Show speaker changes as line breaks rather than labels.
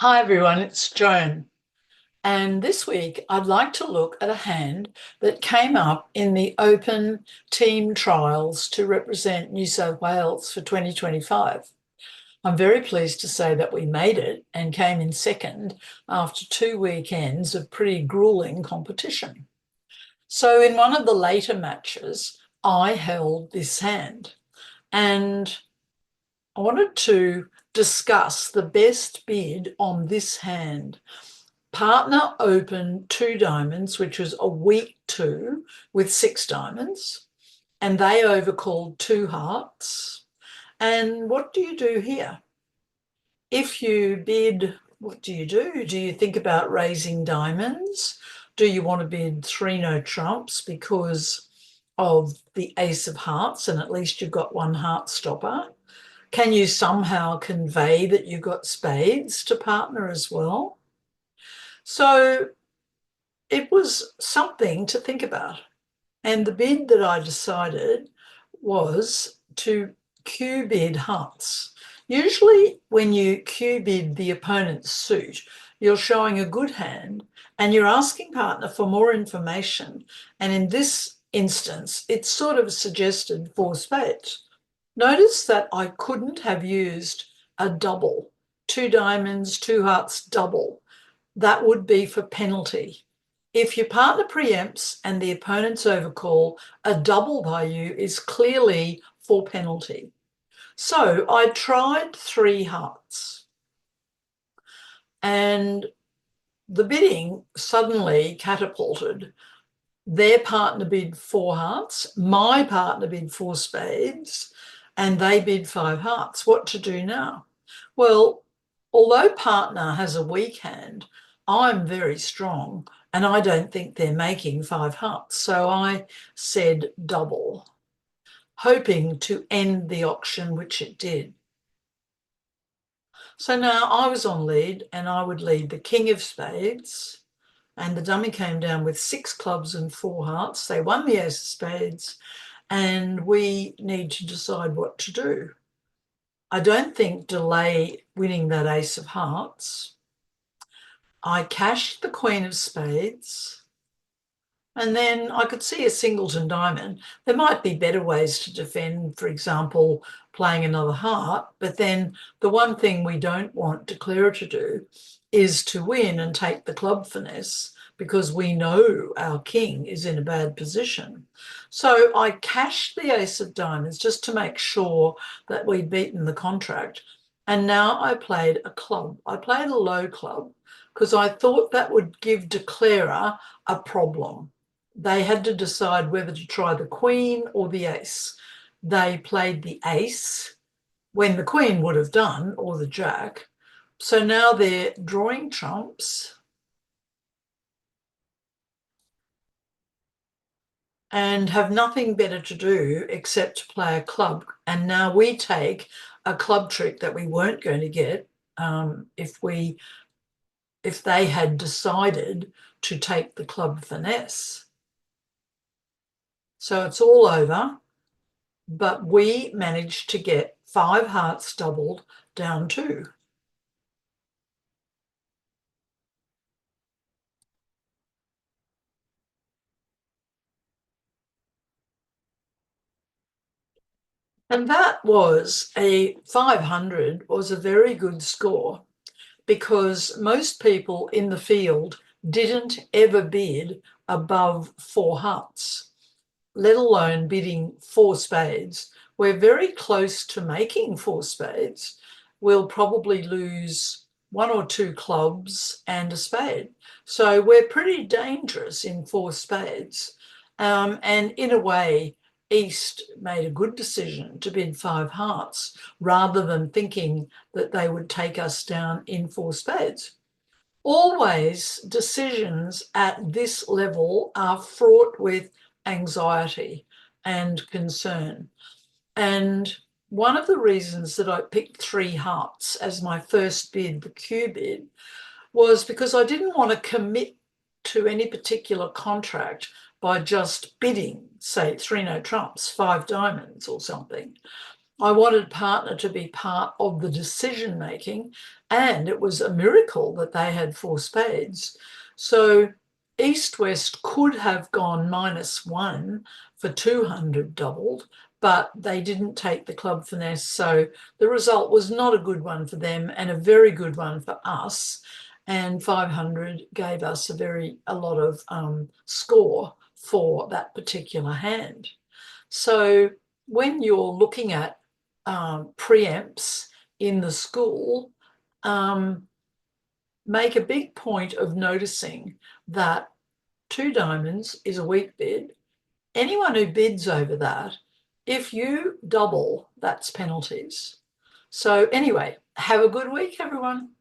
Hi everyone, it's Joan. And this week I'd like to look at a hand that came up in the open team trials to represent New South Wales for 2025. I'm very pleased to say that we made it and came in second after 2 weekends of pretty grueling competition. So in one of the later matches, I held this hand and I wanted to discuss the best bid on this hand. Partner opened 2 diamonds, which was a weak two with 6 diamonds, and they overcalled 2 hearts. And what do you do here? If you bid, what do you do? Do you think about raising diamonds? Do you want to bid 3 no trumps because of the ace of hearts, and at least you've got 1 heart stopper? Can you somehow convey that you've got spades to partner as well? So it was something to think about. And the bid that I decided was to Q bid hearts. Usually, when you Q bid the opponent's suit, you're showing a good hand and you're asking partner for more information. And in this instance, it sort of suggested 4 spades. Notice that I couldn't have used a double, 2 diamonds, 2 hearts double. That would be for penalty. If your partner preempts and the opponent's overcall, a double by you is clearly for penalty. So I tried 3 hearts and the bidding suddenly catapulted. Their partner bid 4 hearts, my partner bid 4 spades, and they bid 5 hearts. What to do now? Well, although partner has a weak hand, I'm very strong and I don't think they're making 5 hearts. So I said double, hoping to end the auction, which it did. So now I was on lead and I would lead the king of spades, and the dummy came down with 6 clubs and 4 hearts. They won the ace of spades, and we need to decide what to do. I don't think delay winning that ace of hearts. I cashed the queen of spades, and then I could see a singleton diamond. There might be better ways to defend, for example, playing another heart, but then the one thing we don't want declarer to do is to win and take the club finesse because we know our king is in a bad position. So I cashed the ace of diamonds just to make sure that we'd beaten the contract. And now I played a club. I played a low club because I thought that would give declarer a problem. They had to decide whether to try the queen or the ace. They played the ace when the queen would have done, or the jack. So now they're drawing trumps and have nothing better to do except to play a club. And now we take a club trick that we weren't going to get if they had decided to take the club finesse. So it's all over, but we managed to get 5 hearts doubled down 2. And that was a 500 was a very good score because most people in the field didn't ever bid above 4 hearts, let alone bidding 4 spades. We're very close to making 4 spades. We'll probably lose 1 or 2 clubs and a spade. So we're pretty dangerous in 4 spades. And in a way, East made a good decision to bid 5 hearts rather than thinking that they would take us down in 4 spades. Always, decisions at this level are fraught with anxiety and concern. And one of the reasons that I picked 3 hearts as my first bid, the Q bid, was because I didn't want to commit to any particular contract by just bidding, say, 3 no trumps, 5 diamonds or something. I wanted partner to be part of the decision making, and it was a miracle that they had four spades. So East West could have gone -1 for 200 doubled, but they didn't take the club finesse. So the result was not a good one for them and a very good one for us. And 500 gave us a lot of score for that particular hand. So when you're looking at preempts in the school, make a big point of noticing that two diamonds is a weak bid. Anyone who bids over that, if you double, that's penalties. So anyway, have a good week, everyone.